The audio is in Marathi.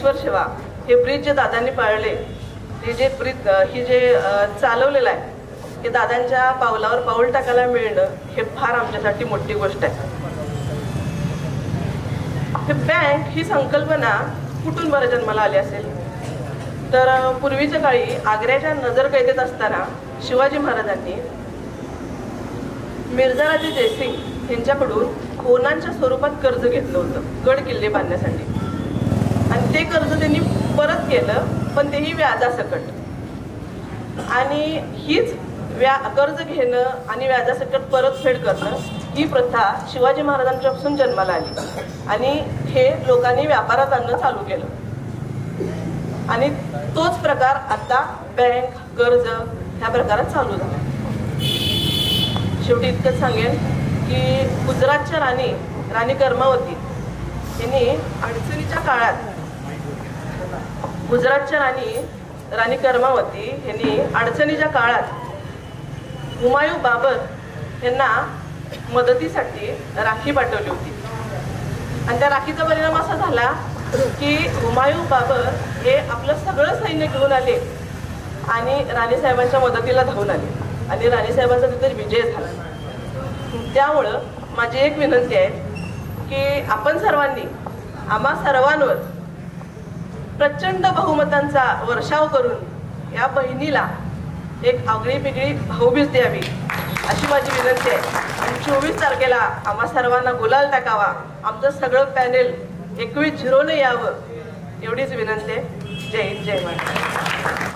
ईश्वर सेवा हे ब्रिज जे दादांनी पाळले, हे जे ब्रिज ही जे चालवलेलं आहे, हे दादांच्या पावलावर पाऊल टाकायला मिळणं हे फार आमच्यासाठी मोठी गोष्ट आहे. हे बँक ही संकल्पना कुठून बरं जन्माला आली असेल तर पूर्वीच्या काळी आग्र्याच्या नजरकैदेत असताना शिवाजी महाराजांनी मिर्झाराजे जयसिंग यांच्याकडून खोनांच्या स्वरूपात कर्ज घेतलं होतं गड किल्ले बांधण्यासाठी. आणि ते कर्ज त्यांनी परत केलं, पण तेही व्याजासकट. आणि हीच कर्ज घेणं आणि व्याजासकट परतफेड करणं ही प्रथा शिवाजी महाराजांपासून जन्माला आली. आणि हे लोकांनी व्यापारात आणणं चालू केलं. आणि तोच प्रकार आता बँक कर्ज ह्या प्रकारात चालू झाला. शेवटी इतकंच सांगेन की गुजरातच्या राणी कर्मावती यांनी अडचणीच्या काळात राणी कर्मावती यांनी अडचणीच्या काळात हुमायूं बाबर यांना मदतीसाठी राखी पाठवली होती. आणि त्या राखीचा परिणाम असा झाला की हुमायूं बाबर हे आपलं सगळं सैन्य घेऊन आले आणि राणीसाहेबांच्या मदतीला धावून आले आणि राणीसाहेबांचा तिथे विजय झाला. त्यामुळं माझी एक विनंती आहे की आपण सर्वांनी आम्हा सर्वांवर प्रचंड बहुमतांचा वर्षाव करून या बहिणीला एक आगळीवेगळी भाऊबीज द्यावी अशी माझी विनंती आहे. आणि 24 तारखेला आम्हा सर्वांना गुलाल टाकावा, आमचं सगळं पॅनेल 21-0 यावं एवढीच विनंती आहे. जय हिंद, जय महाराष्ट्र.